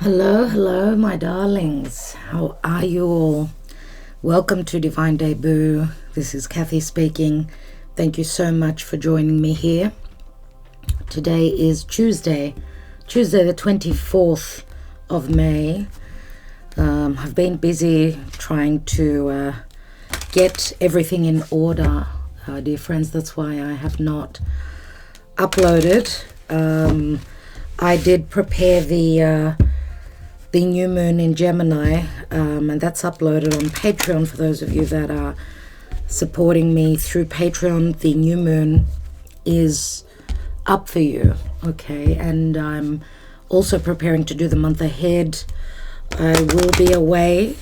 Hello, hello, my darlings. How are you all? Welcome to Divine Debut. This is Kathy speaking. Thank you so much for joining me here. Today is Tuesday the 24th of May. I've been busy trying to get everything in order, dear friends. That's why I have not uploaded. I did prepare the new moon in Gemini, and that's uploaded on Patreon for those of you that are supporting me through Patreon. The new moon is up for you, okay? And I'm also preparing to do the month ahead. I will be away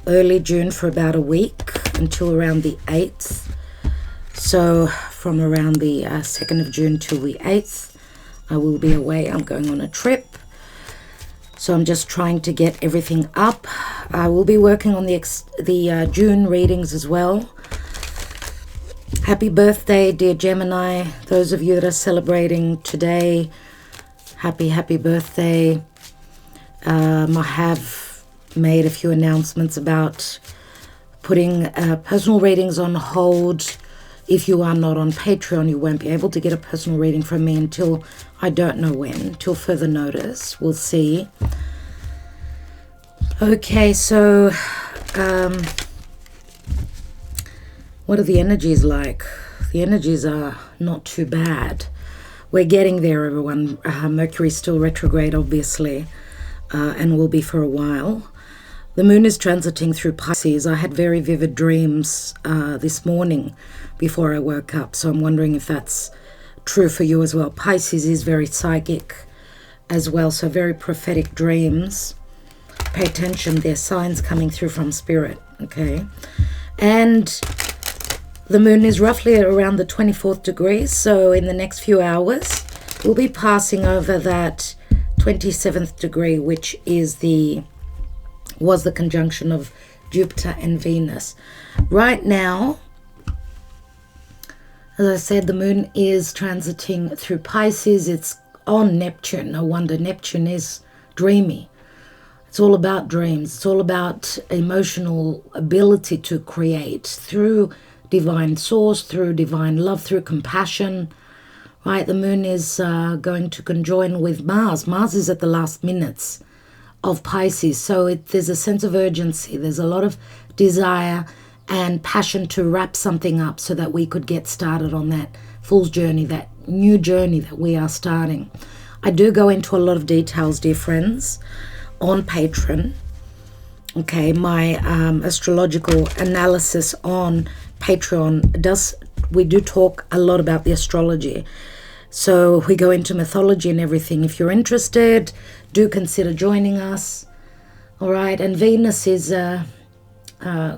early June for about a week until around the 8th. So from around the 2nd of June till the 8th, I will be away. I'm going on a trip. So I'm just trying to get everything up. I will be working on the June readings as well. Happy birthday, dear Gemini. Those of you that are celebrating today, happy birthday. I have made a few announcements about putting personal readings on hold. If you are not on Patreon, you won't be able to get a personal reading from me until I don't know when, till further notice. We'll see. Okay, so what are the energies like? The energies are not too bad. We're getting there, everyone. Mercury's still retrograde, obviously, and will be for a while. The moon is transiting through Pisces. I had very vivid dreams this morning before I woke up, so I'm wondering if that's true for you as well. Pisces is very psychic as well, so very prophetic dreams. Pay attention, there's signs coming through from spirit, okay? And the moon is roughly at around the 24th degree, so in the next few hours, we'll be passing over that 27th degree, which was the conjunction of Jupiter and Venus. Right now, as I said, the moon is transiting through Pisces. It's on Neptune. No wonder Neptune is dreamy. It's all about dreams. It's all about emotional ability to create through divine source, through divine love, through compassion. Right? The moon is going to conjoin with Mars. Mars is at the last minutes of Pisces. So there's a sense of urgency. There's a lot of desire and passion to wrap something up so that we could get started on that fool's journey, that new journey that we are starting. I do go into a lot of details, dear friends, on Patreon. Okay, my astrological analysis on Patreon we do talk a lot about the astrology. So we go into mythology and everything. If you're interested, do consider joining us. All right, and Venus is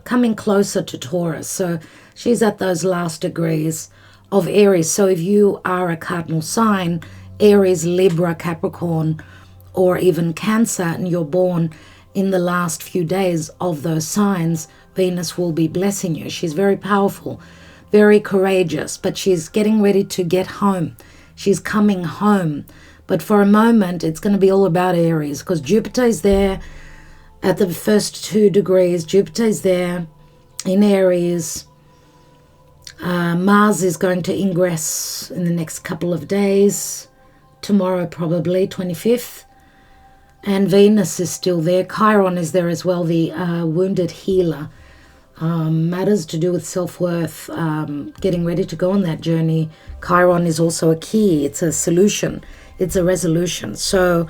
coming closer to Taurus. So she's at those last degrees of Aries. So if you are a cardinal sign, Aries, Libra, Capricorn, or even Cancer, and you're born in the last few days of those signs, Venus will be blessing you. She's very powerful, very courageous, but she's getting ready to get home. She's coming home. But for a moment, it's going to be all about Aries, because Jupiter is there at the first 2 degrees. Jupiter is there in Aries. Mars is going to ingress in the next couple of days. Tomorrow, probably, 25th. And Venus is still there. Chiron is there as well, the wounded healer. Matters to do with self-worth, getting ready to go on that journey. Chiron is also a key. It's a solution. It's a resolution. So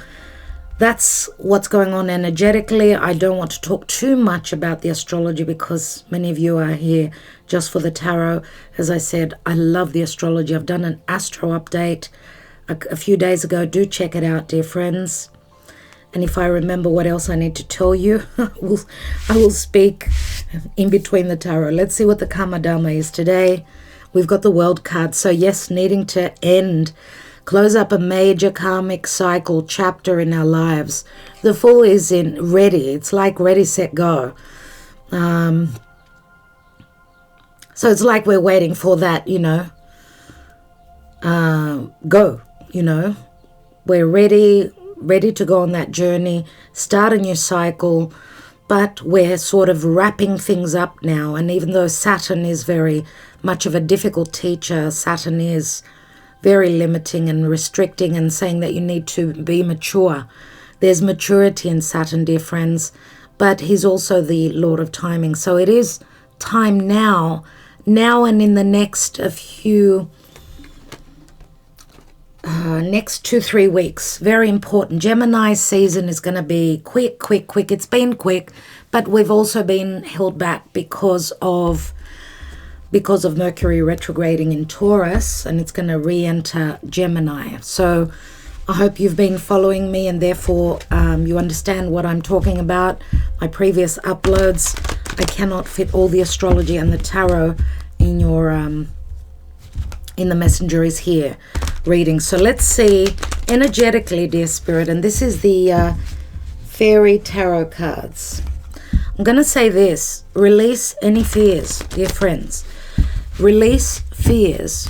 that's what's going on energetically. I don't want to talk too much about the astrology because many of you are here just for the tarot. As I said, I love the astrology. I've done an astro update a few days ago. Do check it out, dear friends. And if I remember what else I need to tell you, I will speak in between the tarot. Let's see what the Karma Dharma is today. We've got the World card. So yes, needing to close up a major karmic cycle chapter in our lives. The Fool is in ready. It's like ready, set, go. So it's like we're waiting for that, go. We're ready. ready to go on that journey, start a new cycle, but we're sort of wrapping things up now. And even though Saturn is very much of a difficult teacher, Saturn is very limiting and restricting and saying that you need to be mature. There's maturity in Saturn, dear friends, but he's also the Lord of timing. So it is time now and in the next next 2-3 weeks. Very important. Gemini season is going to be quick. It's been quick, but we've also been held back because of Mercury retrograding in Taurus, and it's going to re-enter Gemini. So I hope you've been following me, and therefore you understand what I'm talking about. My previous uploads, I cannot fit all the astrology and the tarot in your in the messenger is here reading. So let's see energetically, dear spirit, and this is the fairy tarot cards. I'm going to say this: release any fears, dear friends. Release fears.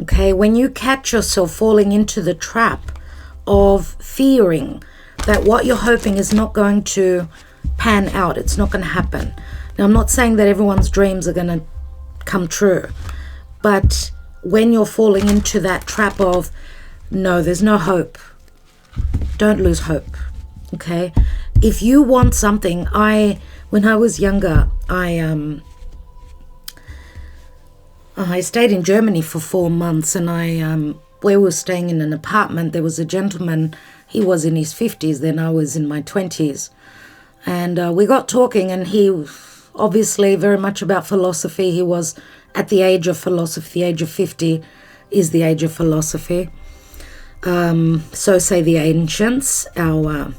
Okay, when you catch yourself falling into the trap of fearing that what you're hoping is not going to pan out, it's not going to happen. Now, I'm not saying that everyone's dreams are going to come true, but when you're falling into that trap of, no, there's no hope, don't lose hope. Okay, if you want something, when I was younger, I stayed in Germany for 4 months, and we were staying in an apartment. There was a gentleman, he was in his 50s, then I was in my 20s. And we got talking, and he obviously very much about philosophy. He was at the age of philosophy. The age of 50 is the age of philosophy. So say the ancients, our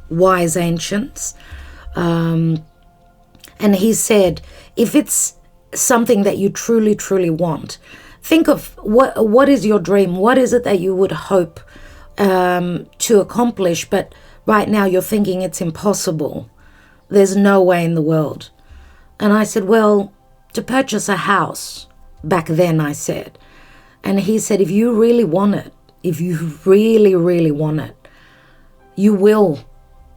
wise ancients. And he said, if it's something that you truly want, think of what is your dream, what is it that you would hope to accomplish, but right now you're thinking it's impossible, there's no way in the world. And I said, well, to purchase a house, back then I said. And he said, if you really want it, if you really want it, you will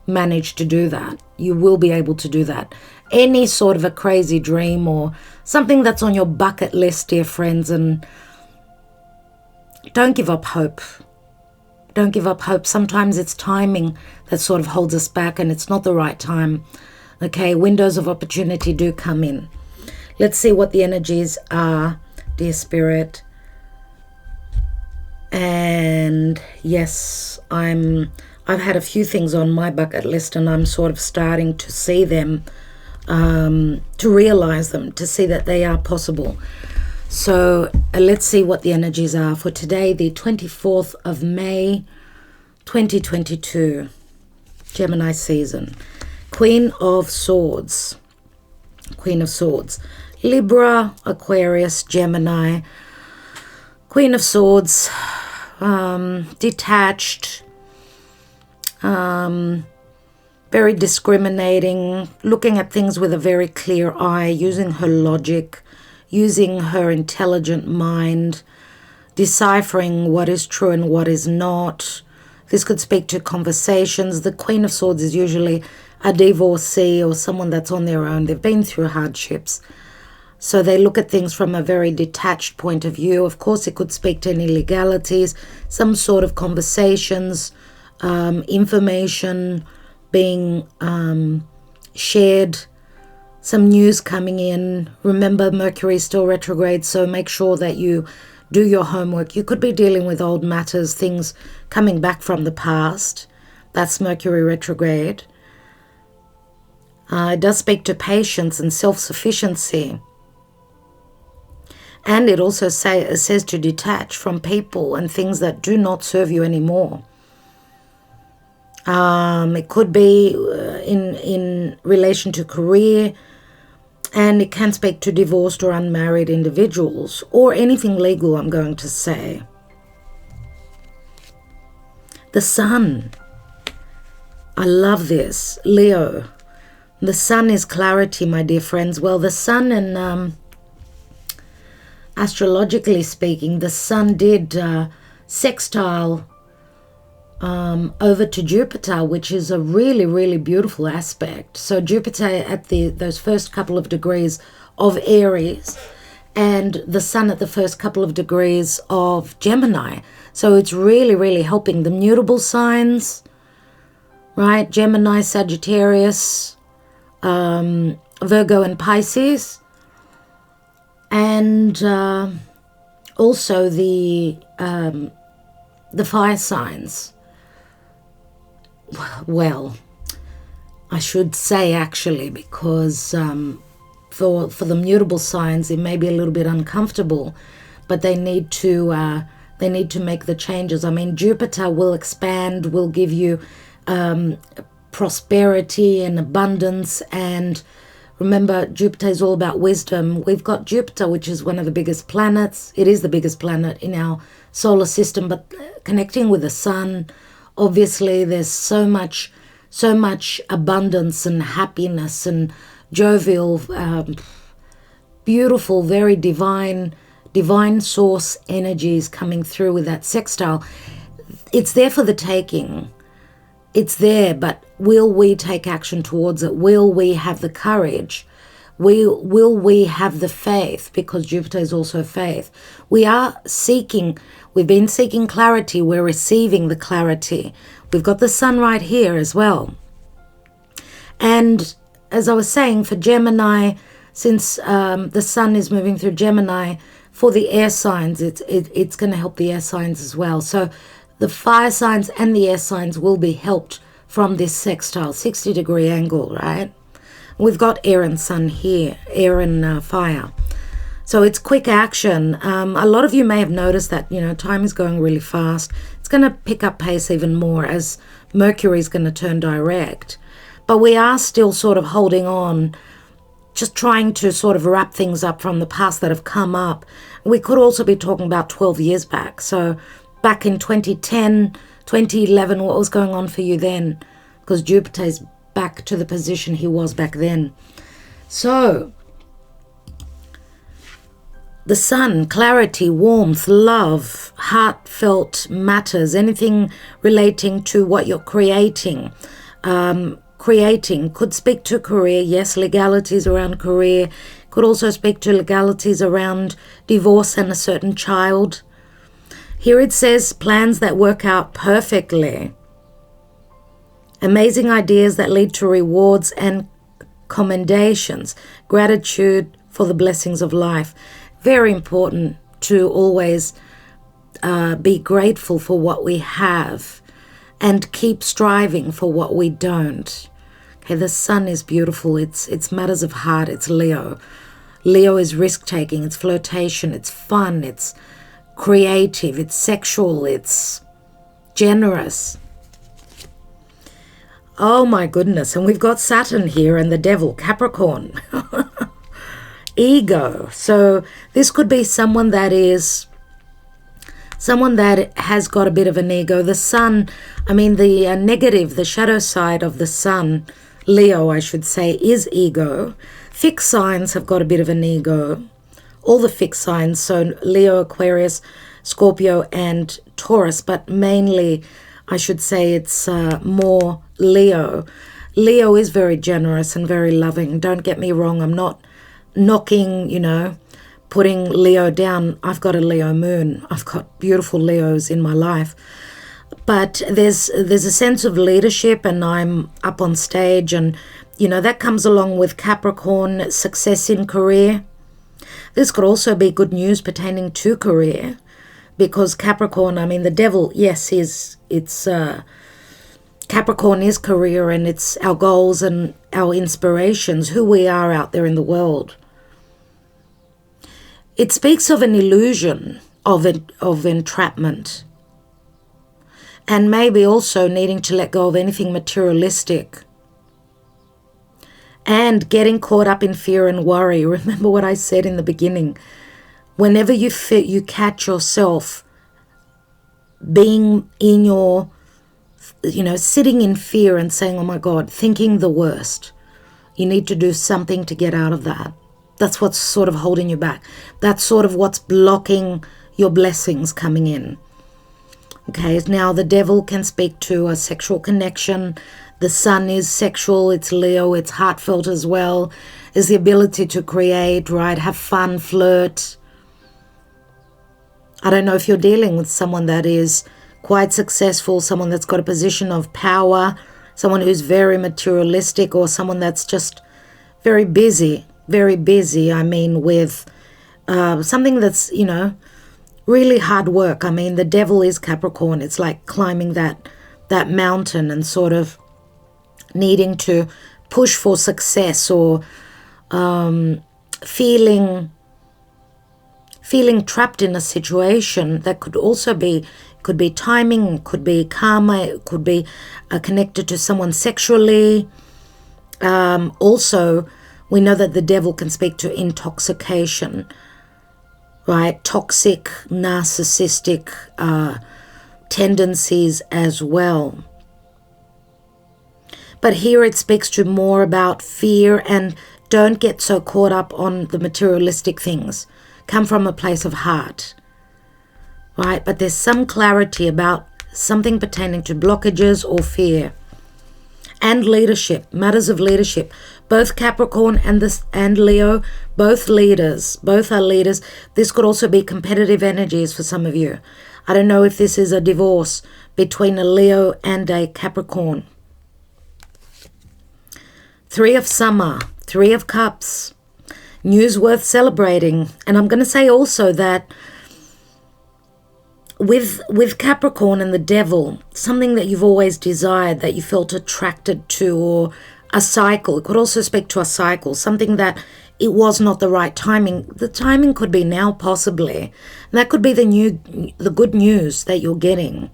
manage to do that. You will be able to do that. Any sort of a crazy dream or something that's on your bucket list, dear friends, and don't give up hope. Don't give up hope. Sometimes it's timing that sort of holds us back, and it's not the right time. Okay, windows of opportunity do come in. Let's see what the energies are, dear spirit. And yes, I've had a few things on my bucket list, and I'm sort of starting to see them, to realize them, to see that they are possible. So let's see what the energies are for today, the 24th of May, 2022, Gemini season. Queen of Swords, Libra, Aquarius, Gemini. Queen of Swords, detached, very discriminating, looking at things with a very clear eye, using her logic, using her intelligent mind, deciphering what is true and what is not. This could speak to conversations. The Queen of Swords is usually a divorcee or someone that's on their own. They've been through hardships. So they look at things from a very detached point of view. Of course, it could speak to any legalities, some sort of conversations, information being shared, some news coming in. Remember, Mercury is still retrograde, so make sure that you do your homework. You could be dealing with old matters, things coming back from the past. That's Mercury retrograde. It does speak to patience and self-sufficiency. And it also says to detach from people and things that do not serve you anymore. It could be in relation to career, and it can speak to divorced or unmarried individuals or anything legal, I'm going to say. The Sun. I love this. Leo. The Sun is clarity, my dear friends. Well, the Sun, and astrologically speaking, the Sun did sextile over to Jupiter, which is a really, really beautiful aspect. So Jupiter at those first couple of degrees of Aries, and the Sun at the first couple of degrees of Gemini. So it's really, really helping the mutable signs, right? Gemini, Sagittarius, Virgo and Pisces, and also the fire signs. Well, I should say actually, because for the mutable signs it may be a little bit uncomfortable, but they need to make the changes. I mean, Jupiter will expand, will give you prosperity and abundance. And remember, Jupiter is all about wisdom. We've got Jupiter, which is one of the biggest planets. It is the biggest planet in our solar system, but connecting with the Sun, obviously there's so much abundance and happiness and jovial, beautiful, very divine source energies coming through with that sextile. It's there for the taking. It's there, but will we take action towards it? Will we have the courage? Will we have the faith? Because Jupiter is also faith. We've been seeking clarity. We're receiving the clarity. We've got the Sun right here as well. And as I was saying, for Gemini, since the Sun is moving through Gemini, for the air signs, it's going to help the air signs as well. So the fire signs and the air signs will be helped from this sextile, 60-degree angle, right? We've got air and sun here, air and fire. So it's quick action. A lot of you may have noticed that, time is going really fast. It's going to pick up pace even more as Mercury is going to turn direct. But we are still sort of holding on, just trying to sort of wrap things up from the past that have come up. We could also be talking about 12 years back. So back in 2010, 2011, what was going on for you then? Because Jupiter is back to the position he was back then. So the Sun, clarity, warmth, love, heartfelt matters, anything relating to what you're creating. Creating could speak to career, yes, legalities around career, could also speak to legalities around divorce and a certain child. Here it says plans that work out perfectly, amazing ideas that lead to rewards and commendations, gratitude for the blessings of life. Very important to always be grateful for what we have and keep striving for what we don't. Okay, the Sun is beautiful. It's matters of heart. It's Leo. Leo is risk-taking. It's flirtation. It's fun. It's creative. It's sexual. It's generous. Oh my goodness. And we've got Saturn here and the devil, Capricorn. Ego. So this could be someone that has got a bit of an ego. The Sun, the negative, the shadow side of the Sun, Leo, I should say, is ego. Fixed signs have got a bit of an ego. All the fixed signs, so Leo, Aquarius, Scorpio, and Taurus, but mainly, I should say, it's more Leo. Leo is very generous and very loving. Don't get me wrong. I'm not knocking, putting Leo down. I've got a Leo moon. I've got beautiful Leos in my life. But there's a sense of leadership, and I'm up on stage, and, that comes along with Capricorn, success in career. This could also be good news pertaining to career, because Capricorn, the devil, yes, Capricorn is career, and it's our goals and our inspirations, who we are out there in the world. It speaks of an illusion of entrapment, and maybe also needing to let go of anything materialistic and getting caught up in fear and worry. Remember what I said in the beginning. Whenever you catch yourself being in your, sitting in fear and saying, oh my God, thinking the worst, you need to do something to get out of that. That's what's sort of holding you back. That's sort of what's blocking your blessings coming in. Okay, now the devil can speak to a sexual connection. The sun is sexual, it's Leo, it's heartfelt as well. Is the ability to create, right? Have fun, flirt. I don't know if you're dealing with someone that is quite successful, someone that's got a position of power, someone who's very materialistic, or someone that's just very busy, I mean, with something that's, really hard work. I mean, the devil is Capricorn. It's like climbing that mountain and sort of needing to push for success, or feeling trapped in a situation that could also be, could be timing, could be karma, it could be connected to someone sexually. Also, we know that the devil can speak to intoxication, right? Toxic, narcissistic tendencies as well. But here it speaks to more about fear, and don't get so caught up on the materialistic things. Come from a place of heart, right? But there's some clarity about something pertaining to blockages or fear. And leadership, matters of leadership. Both Capricorn and Leo, both leaders, both are leaders. This could also be competitive energies for some of you. I don't know if this is a divorce between a Leo and a Capricorn. Three of Summer, Three of Cups, news worth celebrating. And I'm going to say also that with Capricorn and the devil, something that you've always desired, that you felt attracted to, or a cycle. It could also speak to a cycle, something that it was not the right timing. The timing could be now, possibly. And that could be the good news that you're getting.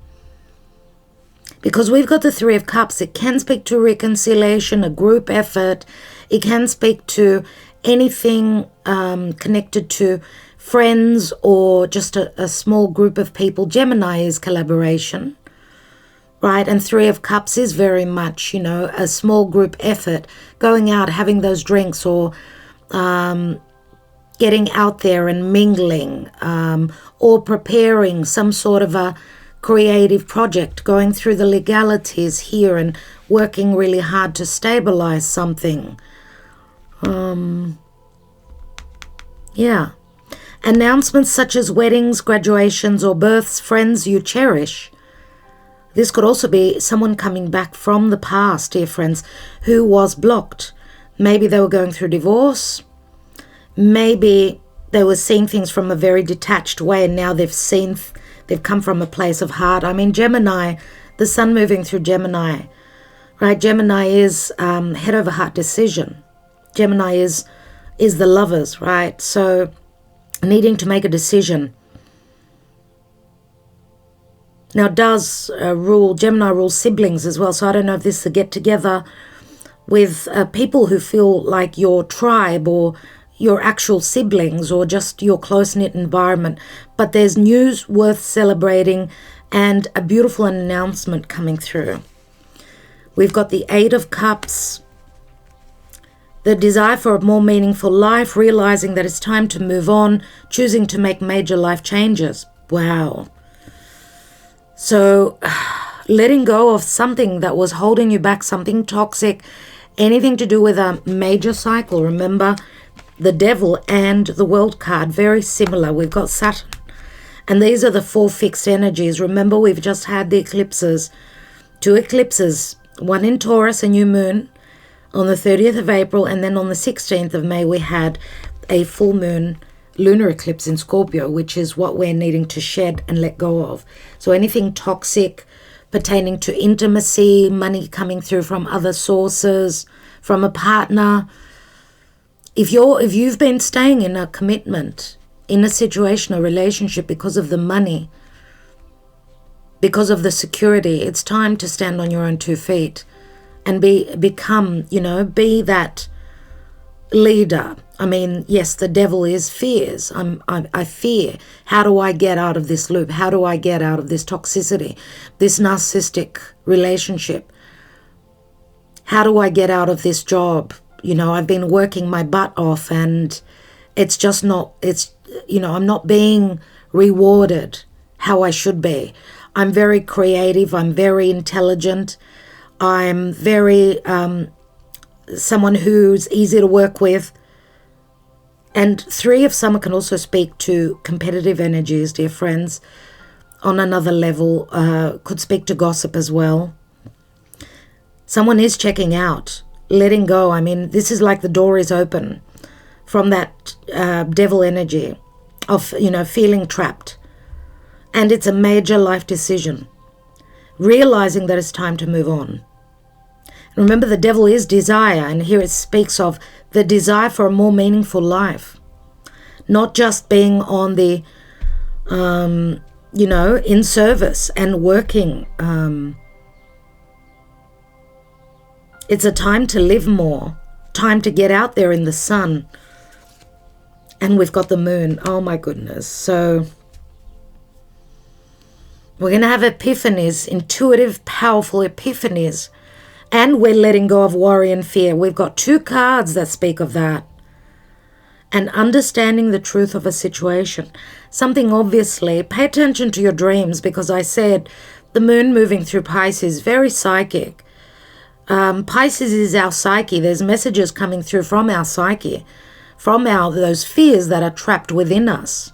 Because we've got the Three of Cups. It can speak to reconciliation, a group effort. It can speak to anything connected to friends or just a small group of people. Gemini is collaboration, right? And Three of Cups is very much, a small group effort, going out, having those drinks, or getting out there and mingling, or preparing some sort of a creative project, going through the legalities here and working really hard to stabilize something. Yeah. Announcements such as weddings, graduations, or births, friends you cherish. This could also be someone coming back from the past, dear friends, who was blocked. Maybe they were going through divorce. Maybe they were seeing things from a very detached way, and now they've come from a place of heart. I mean, Gemini, the sun moving through Gemini, right? Gemini is head over heart decision. Gemini is the lovers, right? So needing to make a decision. Now, Gemini rules siblings as well. So I don't know if this is a get together with people who feel like your tribe, or your actual siblings, or just your close-knit environment. But there's news worth celebrating and a beautiful announcement coming through. We've got the Eight of Cups, the desire for a more meaningful life, realizing that it's time to move on, choosing to make major life changes. Wow. So letting go of something that was holding you back, something toxic, anything to do with a major cycle. Remember, the devil and the world card, very similar. We've got Saturn. And these are the four fixed energies. Remember, we've just had the eclipses, 2 eclipses, one in Taurus, a new moon, on the 30th of April, and then on the 16th of May, we had a full moon lunar eclipse in Scorpio, which is what we're needing to shed and let go of. So anything toxic pertaining to intimacy, money coming through from other sources, from a partner. If you've been staying in a commitment, in a situation, a relationship, because of the money, because of the security, it's time to stand on your own 2 feet and become, be that leader. I mean, yes, the devil is fears. I fear. How do I get out of this loop? How do I get out of this toxicity, this narcissistic relationship? How do I get out of this job? I've been working my butt off, and it's just not, I'm not being rewarded how I should be. I'm very creative. I'm very intelligent. I'm very someone who's easy to work with. And 3 of summer can also speak to competitive energies, dear friends. On another level, could speak to gossip as well. Someone is checking out, letting go. I mean, this is like the door is open from that devil energy of, feeling trapped. And it's a major life decision. Realizing that it's time to move on. Remember, the devil is desire, and here it speaks of the desire for a more meaningful life. Not just being on the, in service and working. It's a time to live more, time to get out there in the sun. And we've got the moon. Oh my goodness. So we're going to have epiphanies, intuitive, powerful epiphanies. And we're letting go of worry and fear. We've got 2 cards that speak of that. And understanding the truth of a situation. Something obviously, pay attention to your dreams, because I said the moon moving through Pisces, very psychic. Pisces is our psyche. There's messages coming through from our psyche, from those fears that are trapped within us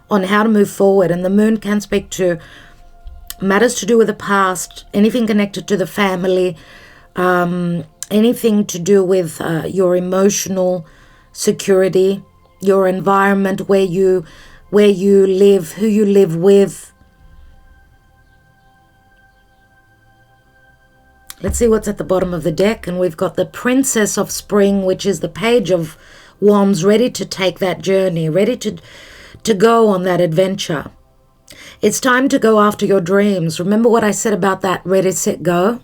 on how to move forward. And the moon can speak to matters to do with the past, anything connected to the family, anything to do with your emotional security, your environment, where you live, who you live with. Let's see what's at the bottom of the deck. And we've got the Princess of Spring, which is the Page of Wands, ready to take that journey, ready to go on that adventure. It's time to go after your dreams. Remember what I said about that ready, set, go?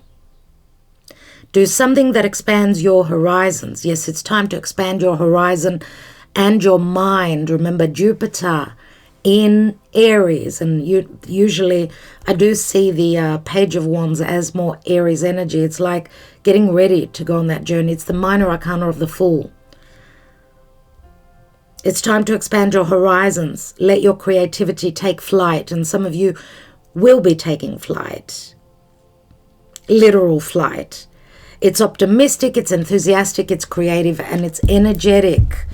Do something that expands your horizons. Yes, it's time to expand your horizon and your mind. Remember, Jupiter in Aries. And usually I do see the Page of Wands as more Aries energy. It's like getting ready to go on that journey. It's the minor arcana of the Fool. It's time to expand your horizons. Let your creativity take flight. And some of you will be taking flight. Literal flight. It's optimistic, it's enthusiastic, it's creative, and it's energetic.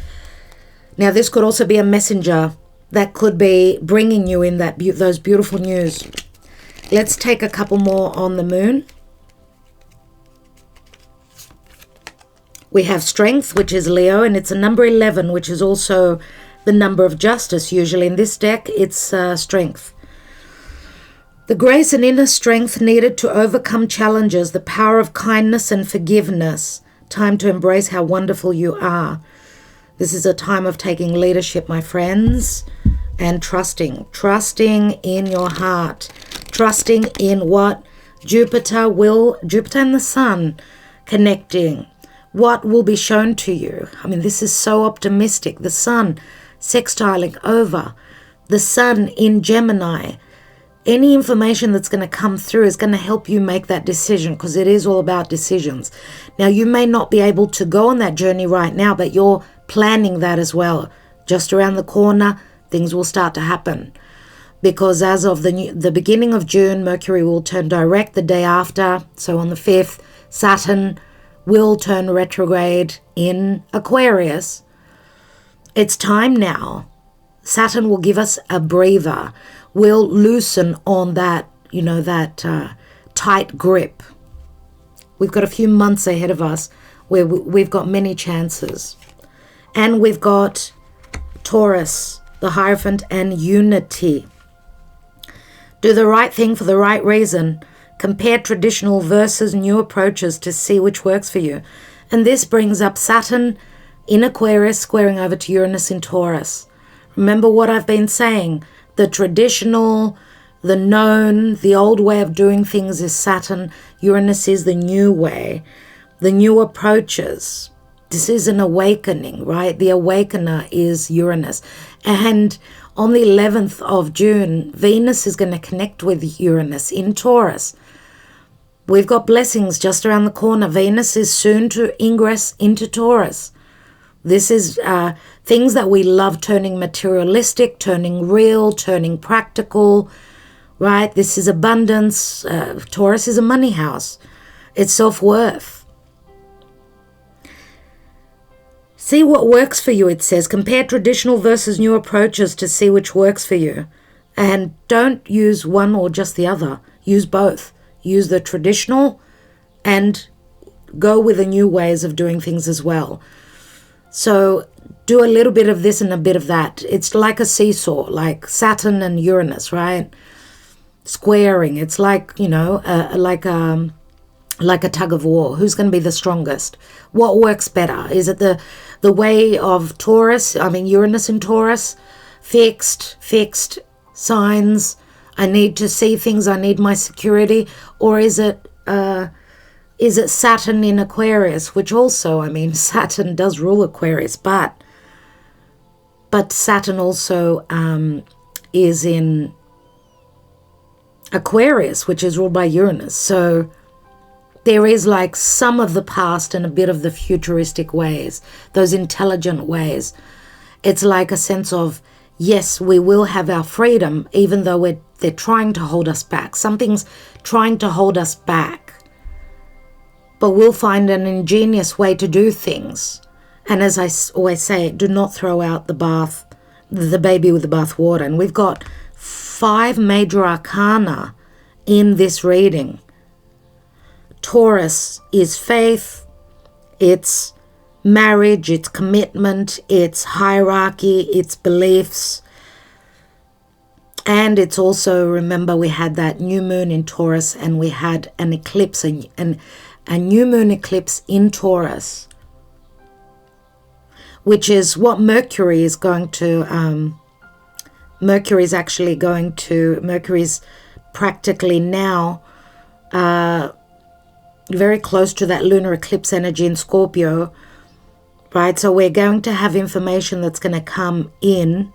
Now, this could also be a messenger that could be bringing you in those beautiful news. Let's take a couple more on the moon. We have Strength, which is Leo, and it's a number 11, which is also the number of justice. Usually in this deck, it's Strength. The grace and inner strength needed to overcome challenges, the power of kindness and forgiveness. Time to embrace how wonderful you are. This is a time of taking leadership, my friends, and trusting in your heart, trusting in what Jupiter and the Sun connecting, what will be shown to you. I mean, this is so optimistic. The Sun sextiling over, the Sun in Gemini. Any information that's going to come through is going to help you make that decision, because it is all about decisions. Now, you may not be able to go on that journey right now, but you're planning that as well. Just around the corner, things will start to happen. Because as of the beginning of June, Mercury will turn direct the day after. So on the 5th, Saturn will turn retrograde in Aquarius. It's time now. Saturn will give us a breather. We'll loosen on that, tight grip. We've got a few months ahead of us where we've got many chances. And we've got Taurus, the Hierophant, and Unity. Do the right thing for the right reason. Compare traditional versus new approaches to see which works for you. And this brings up Saturn in Aquarius squaring over to Uranus in Taurus. Remember what I've been saying. The traditional, the known, the old way of doing things is Saturn. Uranus is the new way, the new approaches. This is an awakening, right? The awakener is Uranus. And on the 11th of June, Venus is going to connect with Uranus in Taurus. We've got blessings just around the corner. Venus is soon to ingress into Taurus. This is things that we love, turning materialistic, turning real, turning practical. right? This is abundance. Taurus is a money house. It's self-worth. See what works for you, it says. Compare traditional versus new approaches to see which works for you. And don't use one or just the other. Use both. Use the traditional and go with the new ways of doing things as well. So do a little bit of this and a bit of that. It's like a seesaw, like Saturn and Uranus, right? Squaring. It's like, you know, like a tug of war. Who's going to be the strongest? What works better? Is it the way of Taurus? I mean, Uranus in Taurus, fixed signs. I need to see things. I need my security. Or is it Saturn in Aquarius? Which also, I mean, Saturn does rule Aquarius, but Saturn also is in Aquarius, which is ruled by Uranus. So there is like some of the past and a bit of the futuristic ways, those intelligent ways. It's like a sense of, yes, we will have our freedom, even though they're trying to hold us back. Something's trying to hold us back. But we'll find an ingenious way to do things. And as I always say, do not throw out the baby with the bathwater. And we've got 5 major arcana in this reading. Taurus is faith, it's marriage, it's commitment, it's hierarchy, it's beliefs. And it's also, remember, we had that new moon in Taurus and we had an eclipse, a new moon eclipse in Taurus, which is what Mercury is going to, Mercury's practically now very close to that lunar eclipse energy in Scorpio, right? So we're going to have information that's going to come in,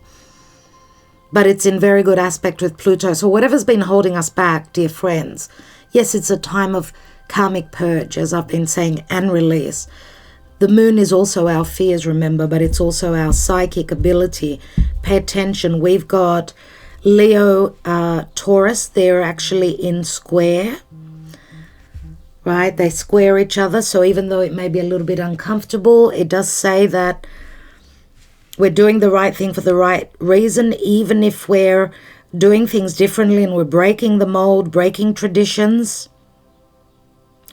but it's in very good aspect with Pluto. So whatever's been holding us back, dear friends, yes, it's a time of karmic purge, as I've been saying, and release. The moon is also our fears, remember, but it's also our psychic ability. Pay attention. We've got Leo, Taurus. They're actually in square, right? They square each other. So even though it may be a little bit uncomfortable, it does say that we're doing the right thing for the right reason, even if we're doing things differently and we're breaking the mold, breaking traditions.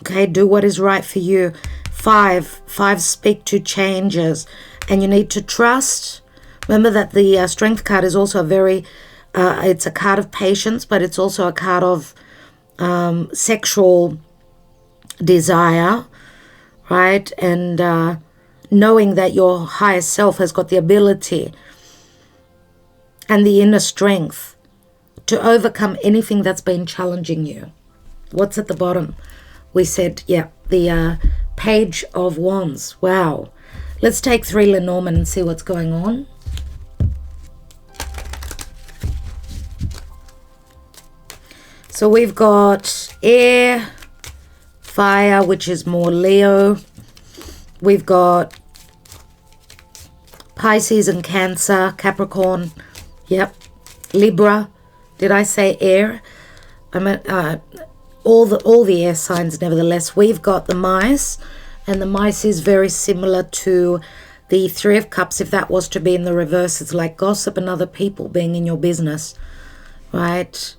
Okay, do what is right for you. 5 speak to changes, and you need to trust. Remember that the Strength card is also a very, it's a card of patience, but it's also a card of sexual desire, right? And knowing that your higher self has got the ability and the inner strength to overcome anything that's been challenging you. What's at the bottom? We said, yeah, the Page of Wands. Wow. Let's take 3 Lenormand and see what's going on. So we've got air, fire, which is more Leo. We've got Pisces and Cancer, Capricorn. Yep. Libra. Did I say air? I meant all the air signs. Nevertheless, we've got the mice, and the mice is very similar to the 3 of Cups. If that was to be in the reverse, it's like gossip and other people being in your business, right?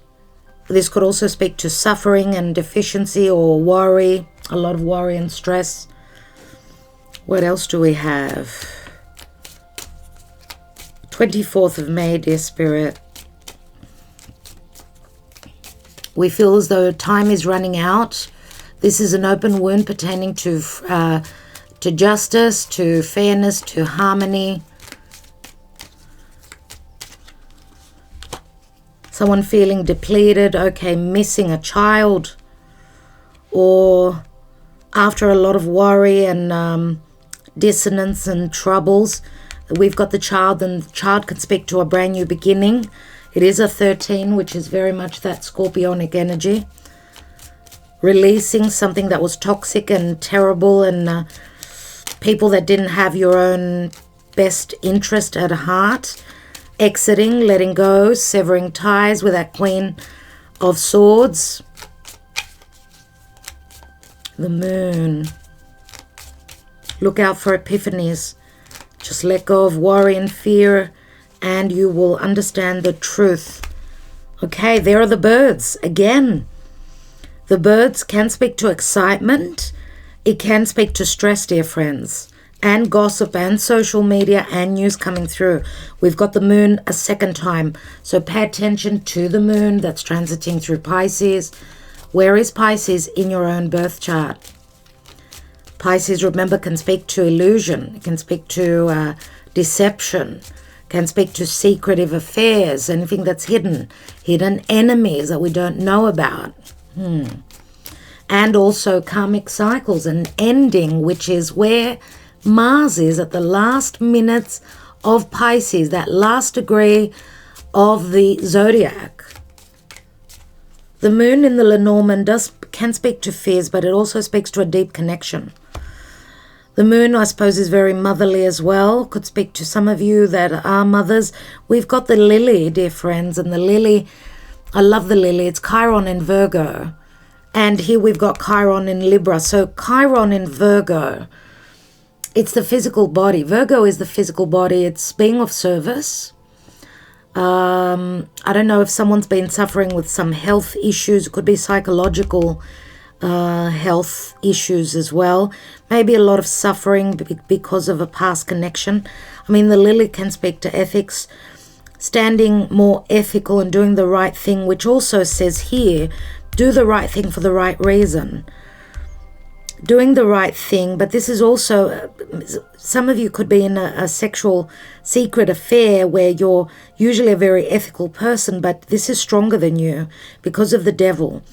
This could also speak to suffering and deficiency or worry, a lot of worry and stress. What else do we have? 24th of May, dear Spirit. We feel as though time is running out. This is an open wound pertaining to justice, to fairness, to harmony. Someone feeling depleted, okay, missing a child, or after a lot of worry and dissonance and troubles, we've got the child, and the child can speak to a brand new beginning. It is a 13, which is very much that scorpionic energy. Releasing something that was toxic and terrible, and people that didn't have your own best interest at heart. Exiting, letting go, severing ties with that Queen of Swords, the Moon. Look out for epiphanies. Just let go of worry and fear and you will understand the truth. Okay, there are the birds again. The birds can speak to excitement. It can speak to stress, dear friends, and gossip and social media and news coming through. We've got the moon a second time. So pay attention to the moon that's transiting through Pisces. Where is Pisces in your own birth chart? Pisces, remember, can speak to illusion. It can speak to deception. Can speak to secretive affairs, anything that's hidden. Hidden enemies that we don't know about. And also karmic cycles, an ending, which is where Mars is at the last minutes of Pisces, that last degree of the zodiac. The moon in the Lenormand can speak to fears, but it also speaks to a deep connection. The moon, I suppose, is very motherly as well. Could speak to some of you that are mothers. We've got the lily, dear friends, and the lily, I love the lily. It's Chiron in Virgo. And here we've got Chiron in Libra. So Chiron in Virgo, it's the physical body. Virgo is the physical body. It's being of service. I don't know if someone's been suffering with some health issues. It could be psychological health issues as well. Maybe a lot of suffering because of a past connection. I mean, the lily can speak to ethics, standing more ethical and doing the right thing, which also says here, do the right thing for the right reason. Doing the right thing, but this is also, some of you could be in a sexual secret affair where you're usually a very ethical person, but this is stronger than you because of the devil.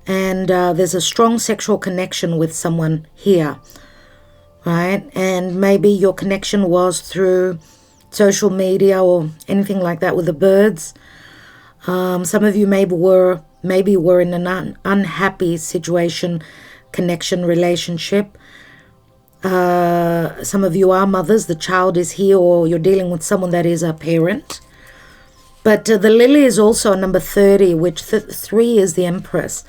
And there's a strong sexual connection with someone here, right? And maybe your connection was through social media or anything like that with the birds. Some of you maybe were in an unhappy situation, connection, relationship. Some of you are mothers, the child is here, or you're dealing with someone that is a parent. But the lily is also number 30, which 3 is the Empress.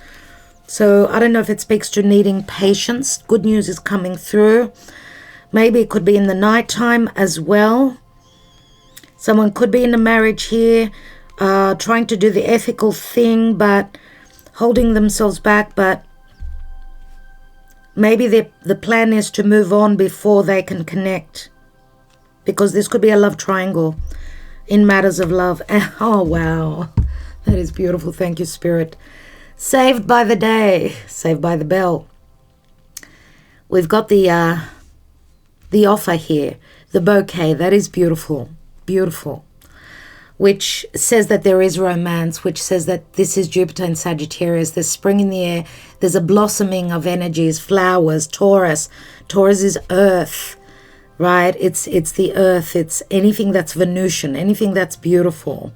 So I don't know if it speaks to needing patience. Good news is coming through. Maybe it could be in the nighttime as well. Someone could be in a marriage here, trying to do the ethical thing, but holding themselves back. But maybe the plan is to move on before they can connect, because this could be a love triangle in matters of love. Oh, wow. That is beautiful. Thank you, Spirit. Saved by the day, saved by the bell. We've got the offer here, the bouquet. That is beautiful, beautiful. Which says that there is romance, which says that this is Jupiter and Sagittarius. There's spring in the air. There's a blossoming of energies, flowers, Taurus. Taurus is earth, right? It's the earth. It's anything that's Venusian, anything that's beautiful.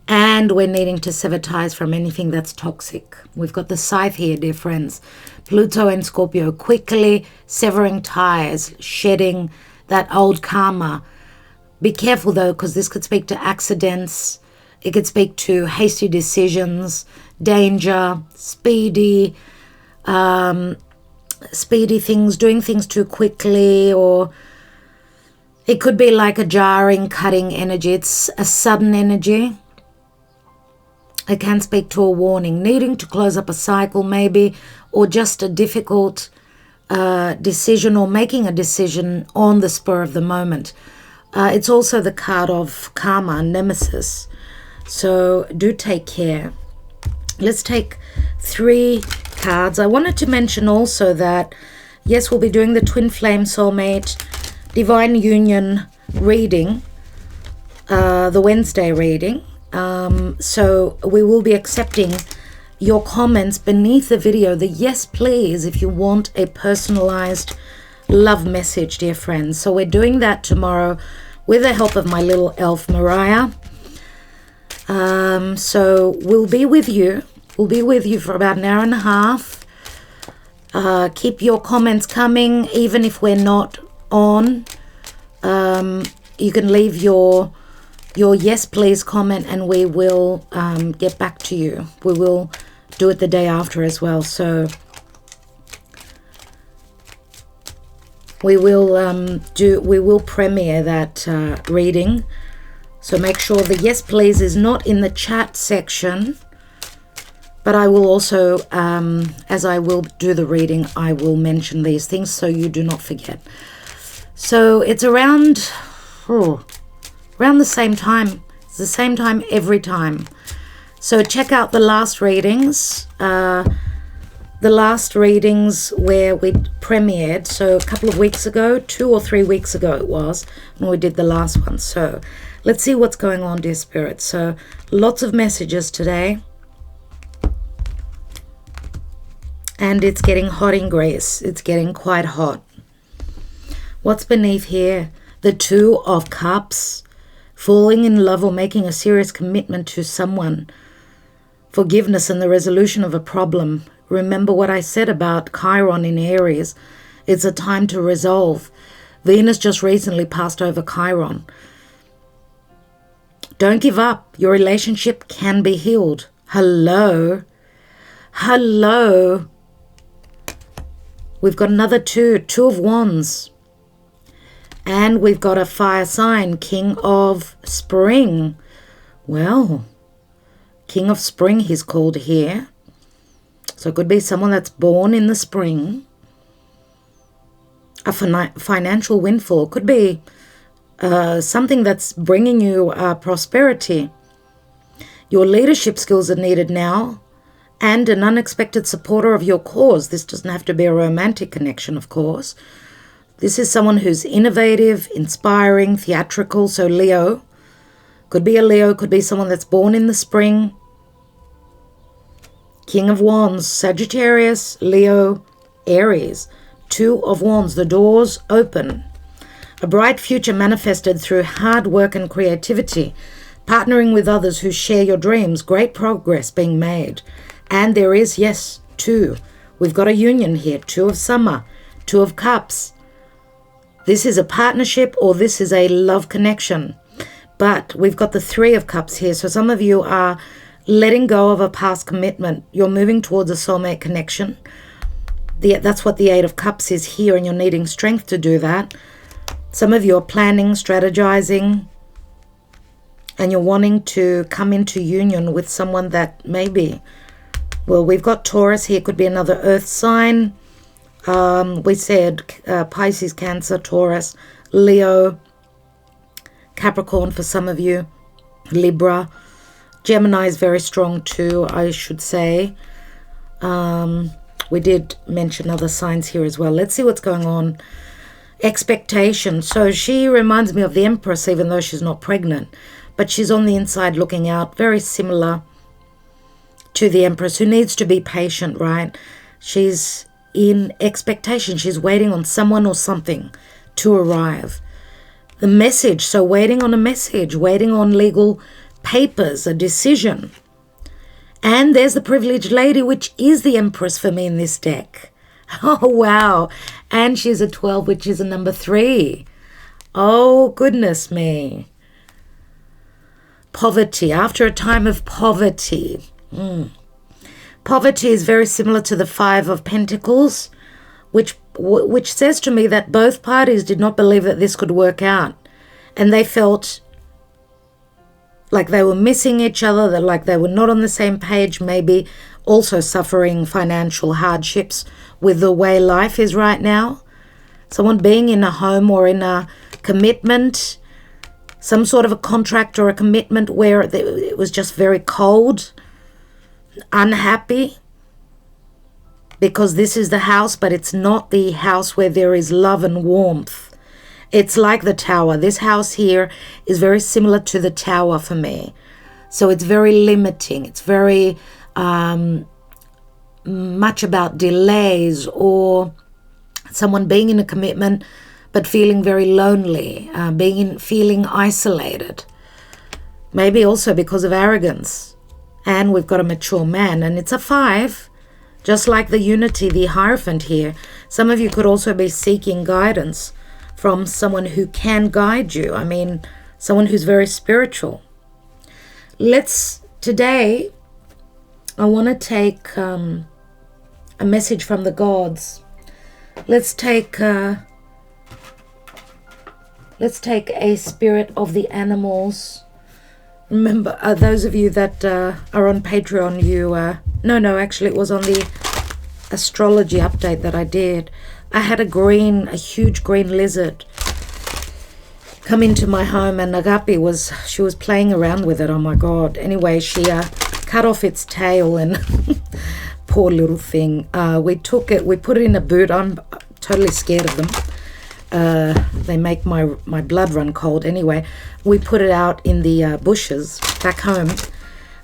And we're needing to sever ties from anything that's toxic. We've got the scythe here, dear friends. Pluto and Scorpio, quickly severing ties, shedding that old karma. Be careful though, because this could speak to accidents. It could speak to hasty decisions, danger, speedy things, doing things too quickly, or it could be like a jarring, cutting energy. It's a sudden energy. It can speak to a warning, needing to close up a cycle maybe, or just a difficult decision, or making a decision on the spur of the moment. It's also the card of karma, nemesis. So do take care. Let's take 3 cards. I wanted to mention also that, yes, we'll be doing the Twin Flame Soulmate Divine Union reading, the Wednesday reading. So we will be accepting your comments beneath the video, the yes please, if you want a personalized love message, dear friends. So we're doing that tomorrow with the help of my little elf Mariah. So we'll be with you for about an hour and a half. Keep your comments coming, even if we're not on. You can leave your your yes please comment, and we will get back to you. We will do it the day after as well. So we will premiere that reading. So make sure the yes please is not in the chat section. But I will also, as I will do the reading, I will mention these things so you do not forget. So it's around the same time. It's the same time every time. So check out the last readings. The last readings where we premiered. So a couple of weeks ago, 2 or 3 weeks ago it was, when we did the last one. So let's see what's going on, dear Spirit. So lots of messages today. And it's getting hot in Greece. It's getting quite hot. What's beneath here? The Two of Cups. Falling in love or making a serious commitment to someone. Forgiveness and the resolution of a problem. Remember what I said about Chiron in Aries. It's a time to resolve. Venus just recently passed over Chiron. Don't give up. Your relationship can be healed. Hello. Hello. We've got another two of Wands. And we've got a fire sign, King of Spring. Well, King of Spring he's called here. So it could be someone that's born in the spring. A financial windfall. Could be something that's bringing you prosperity. Your leadership skills are needed now. And an unexpected supporter of your cause. This doesn't have to be a romantic connection, of course. This is someone who's innovative, inspiring, theatrical. So Leo. Could be a Leo. Could be someone that's born in the spring. King of Wands. Sagittarius, Leo, Aries. Two of Wands. The doors open. A bright future manifested through hard work and creativity. Partnering with others who share your dreams. Great progress being made. And there is, yes, two. We've got a union here. Two of Summer. Two of Cups. This is a partnership or this is a love connection. But we've got the Three of Cups here. So some of you are letting go of a past commitment. You're moving towards a soulmate connection. That's what the Eight of Cups is here, and you're needing strength to do that. Some of you are planning, strategizing, and you're wanting to come into union with someone that maybe... Well, we've got Taurus here. Could be another earth sign. We said Pisces, Cancer, Taurus, Leo, Capricorn for some of you, Libra. Gemini is very strong too, I should say. We did mention other signs here as well. Let's see what's going on. Expectation. So she reminds me of the Empress, even though she's not pregnant. But she's on the inside looking out. Very similar to the Empress, who needs to be patient, right? She's in expectation. She's waiting on someone or something to arrive. The message, so waiting on a message, waiting on legal papers, a decision. And there's the privileged lady, which is the Empress for me in this deck. Oh, wow. And she's a 12, which is a number 3. Oh, goodness me. Poverty. After a time of poverty. Poverty is very similar to the Five of Pentacles, which says to me that both parties did not believe that this could work out. And they felt like they were missing each other, that like they were not on the same page, maybe also suffering financial hardships with the way life is right now. Someone being in a home or in a commitment, some sort of a contract or a commitment where it was just very cold, unhappy, because this is the house, but it's not the house where there is love and warmth. It's like the Tower. This house here is very similar to the Tower for me. So it's very limiting. It's very much about delays or someone being in a commitment but feeling very lonely, feeling isolated. Maybe also because of arrogance. And we've got a mature man, and it's a 5, just like the Unity, the Hierophant here. Some of you could also be seeking guidance from someone who can guide you. I mean, someone who's very spiritual. Today, I want to take a message from the gods. Let's take a spirit of the animals. Remember, those of you that are on Patreon, actually it was on the astrology update that I did. I had a huge green lizard come into my home, and Agapi was playing around with it. Oh my God. Anyway, she cut off its tail, and poor little thing. We put it in a boot. I'm totally scared of them. They make my blood run cold. Anyway, we put it out in the bushes back home.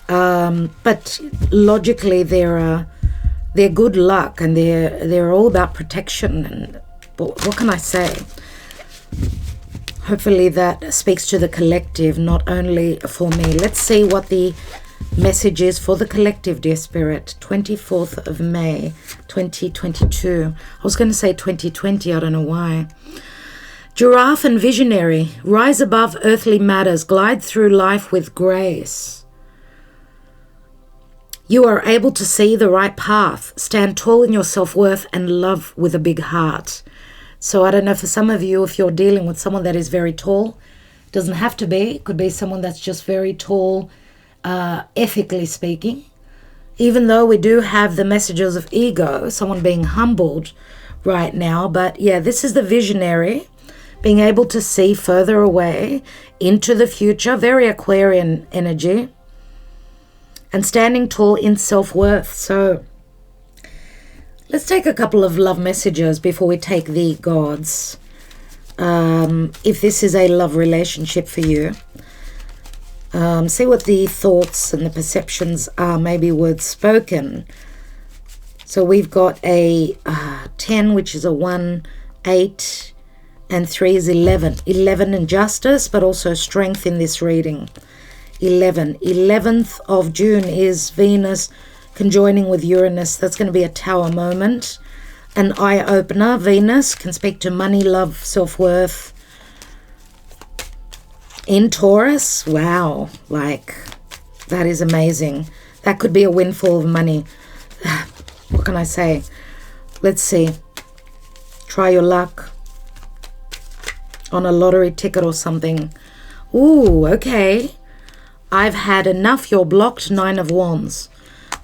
But logically, they're good luck, and they're all about protection. And what can I say? Hopefully that speaks to the collective, not only for me. Let's see what the message is for the collective, dear spirit. 24th of May, 2022. I was going to say 2020, I don't know why. Giraffe and visionary, rise above earthly matters, glide through life with grace. You are able to see the right path, stand tall in your self-worth, and love with a big heart. So I don't know, for some of you, if you're dealing with someone that is very tall, doesn't have to be, it could be someone that's just very tall, ethically speaking. Even though we do have the messages of ego, someone being humbled right now. But yeah, this is the visionary, being able to see further away into the future, very Aquarian energy, and standing tall in self-worth. So let's take a couple of love messages before we take the gods. If this is a love relationship for you, see what the thoughts and the perceptions are, maybe words spoken. So we've got a 10, which is a 1, 8, and 3 is 11. 11 in justice, but also strength in this reading. 11. 11th of June is Venus conjoining with Uranus. That's going to be a tower moment. An eye-opener. Venus can speak to money, love, self-worth. In Taurus, wow, like, that is amazing. That could be a windfall of money. What can I say? Let's see. Try your luck on a lottery ticket or something. Ooh, okay. I've had enough. You're blocked. 9 of Wands.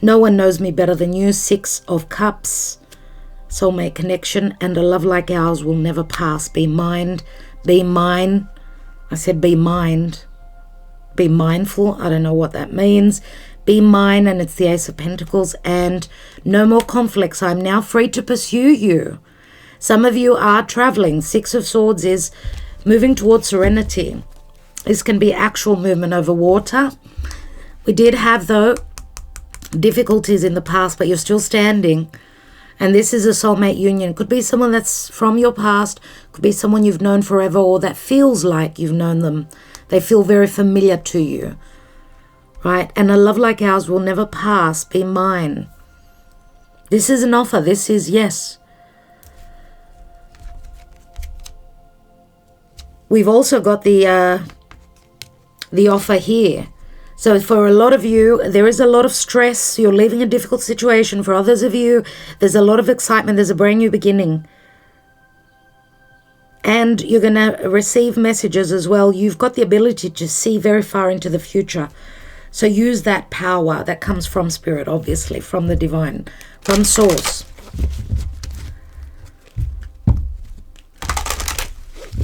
No one knows me better than you. 6 of Cups. Soulmate connection, and a love like ours will never pass. Be mind. Be mine. I said be mind. Be mindful. I don't know what that means. Be mine, and it's the Ace of Pentacles. And no more conflicts. I'm now free to pursue you. Some of you are traveling. 6 of Swords is moving towards serenity. This can be actual movement over water. We did have, though, difficulties in the past, but you're still standing. And this is a soulmate union. Could be someone that's from your past. Could be someone you've known forever, or that feels like you've known them. They feel very familiar to you. Right? And a love like ours will never pass. Be mine. This is an offer. This is yes. We've also got the offer here. So for a lot of you, there is a lot of stress. You're leaving a difficult situation. For others of you, there's a lot of excitement. There's a brand new beginning. And you're going to receive messages as well. You've got the ability to see very far into the future. So use that power that comes from spirit, obviously, from the divine, from source.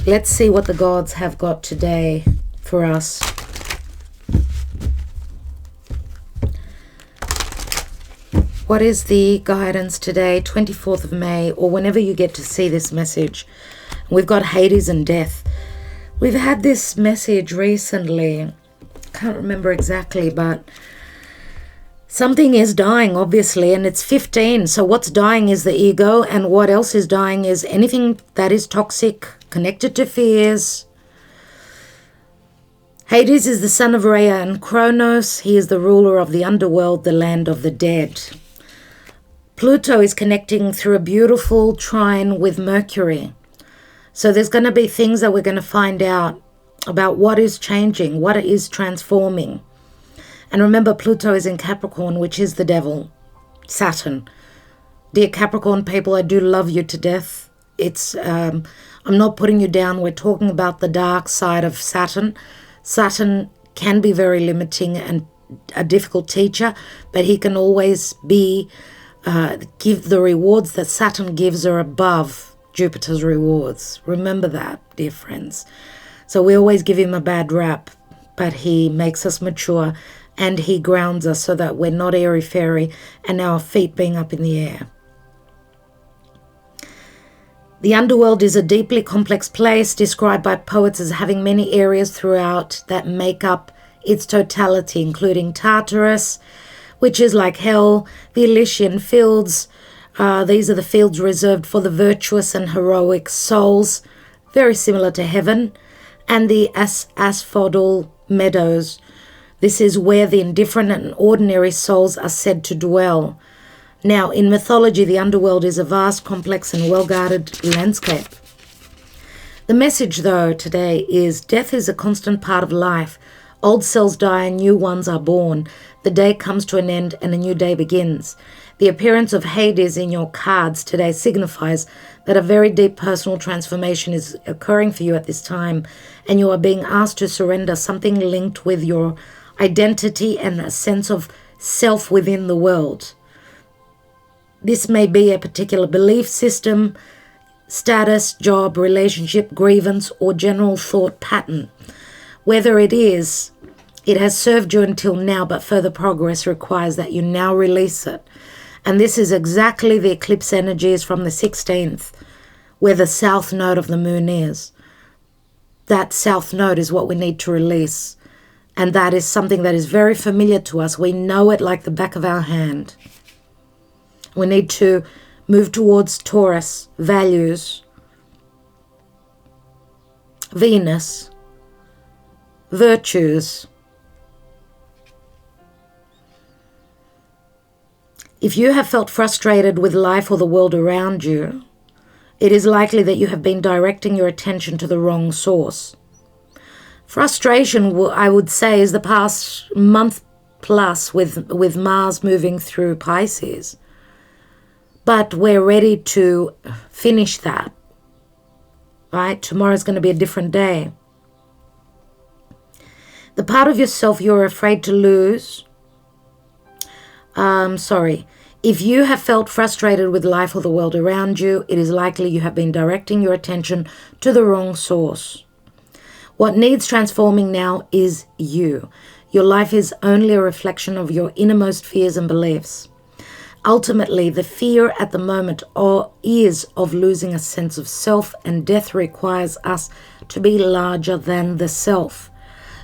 Let's see what the gods have got today for us. What is the guidance today, 24th of May, or whenever you get to see this message? We've got Hades and death. We've had this message recently. Can't remember exactly, but something is dying, obviously, and it's 15. So what's dying is the ego, and what else is dying is anything that is toxic, connected to fears. Hades is the son of Rhea and Kronos. He is the ruler of the underworld, the land of the dead. Pluto is connecting through a beautiful trine with Mercury. So there's going to be things that we're going to find out about what is changing, what is transforming. And remember, Pluto is in Capricorn, which is the devil, Saturn. Dear Capricorn people, I do love you to death. I'm not putting you down. We're talking about the dark side of Saturn. Saturn can be very limiting and a difficult teacher, but he can always give the rewards that Saturn gives are above Jupiter's rewards. Remember that, dear friends. So we always give him a bad rap, but he makes us mature and he grounds us so that we're not airy-fairy and our feet being up in the air. The underworld is a deeply complex place described by poets as having many areas throughout that make up its totality, including Tartarus, which is like hell, the Elysian fields. These are the fields reserved for the virtuous and heroic souls, very similar to heaven, and the asphodel meadows. This is where the indifferent and ordinary souls are said to dwell. Now, in mythology, the underworld is a vast, complex, and well-guarded landscape. The message, though, today is death is a constant part of life. Old cells die and new ones are born. The day comes to an end and a new day begins. The appearance of Hades in your cards today signifies that a very deep personal transformation is occurring for you at this time, and you are being asked to surrender something linked with your identity and a sense of self within the world. This may be a particular belief system, status, job, relationship, grievance, or general thought pattern. Whether it is, it has served you until now, but further progress requires that you now release it. And this is exactly the eclipse energies from the 16th, where the south node of the moon is. That south node is what we need to release. And that is something that is very familiar to us. We know it like the back of our hand. We need to move towards Taurus, values, Venus, virtues. If you have felt frustrated with life or the world around you, it is likely that you have been directing your attention to the wrong source. Frustration, I would say, is the past month plus with Mars moving through Pisces. But we're ready to finish that, right? Tomorrow's going to be a different day. The part of yourself you're afraid to lose, if you have felt frustrated with life or the world around you, it is likely you have been directing your attention to the wrong source. What needs transforming now is you. Your life is only a reflection of your innermost fears and beliefs. Ultimately, the fear at the moment is of losing a sense of self, and death requires us to be larger than the self.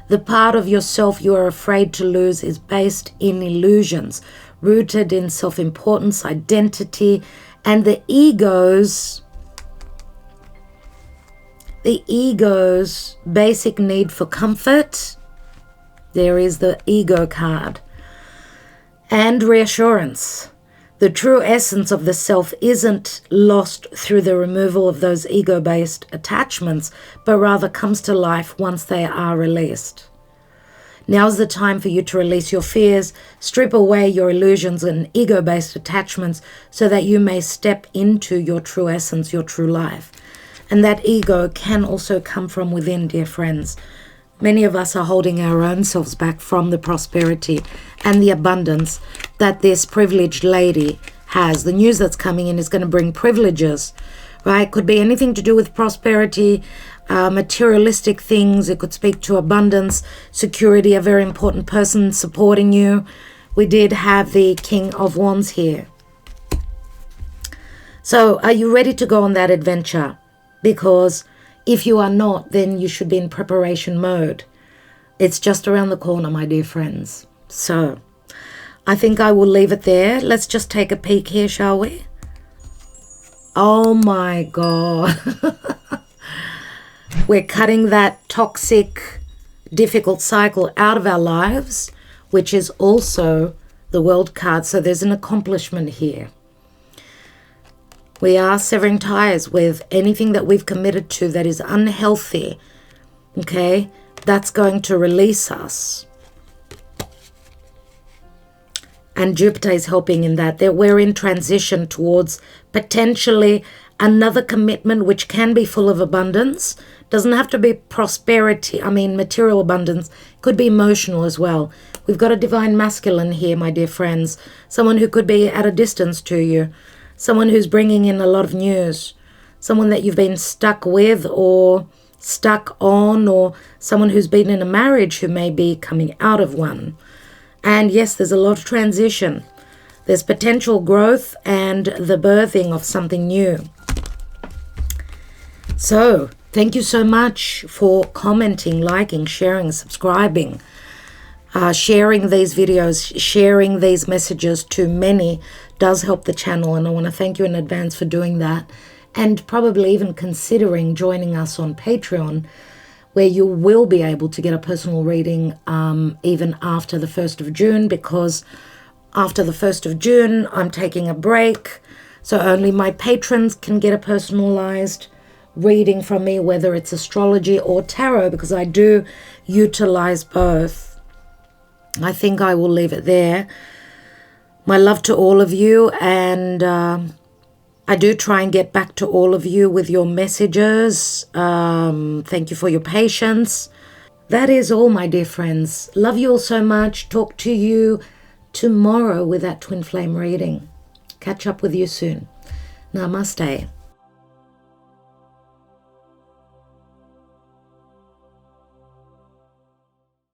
The part of yourself you are afraid to lose is based in illusions, rooted in self-importance, identity, and the ego's basic need for comfort. There is the ego card. And reassurance. The true essence of the self isn't lost through the removal of those ego-based attachments, but rather comes to life once they are released. Now's the time for you to release your fears, strip away your illusions and ego-based attachments so that you may step into your true essence, your true life. And that ego can also come from within, dear friends. Many of us are holding our own selves back from the prosperity and the abundance that this privileged lady has. The news that's coming in is going to bring privileges, right? Could be anything to do with prosperity, materialistic things. It could speak to abundance, security, a very important person supporting you. We did have the King of Wands here. So are you ready to go on that adventure? Because if you are not, then you should be in preparation mode. It's just around the corner, my dear friends. So I think I will leave it there. Let's just take a peek here, shall we? Oh my God. We're cutting that toxic, difficult cycle out of our lives, which is also the World card. So there's an accomplishment here. We are severing ties with anything that we've committed to that is unhealthy, Okay, that's going to release us. And Jupiter is helping in that. We're in transition towards potentially another commitment which can be full of abundance. Doesn't have to be prosperity, material abundance. Could be emotional as well. We've got a divine masculine here, my dear friends. Someone who could be at a distance to you. Someone who's bringing in a lot of news. Someone that you've been stuck with or stuck on, or someone who's been in a marriage who may be coming out of one. And yes, there's a lot of transition. There's potential growth and the birthing of something new. So, thank you so much for commenting, liking, sharing, subscribing, sharing these videos, sharing these messages to many does help the channel. And I want to thank you in advance for doing that. And probably even considering joining us on Patreon, where you will be able to get a personal reading even after the 1st of June, because after the 1st of June, I'm taking a break. So only my patrons can get a personalized reading from me, whether it's astrology or tarot, because I do utilize both. I think I will leave it there. My love to all of you, and I do try and get back to all of you with your messages. Thank you for your patience. That is all, my dear friends. Love you all so much. Talk to you tomorrow with that twin flame reading. Catch up with you soon. Namaste.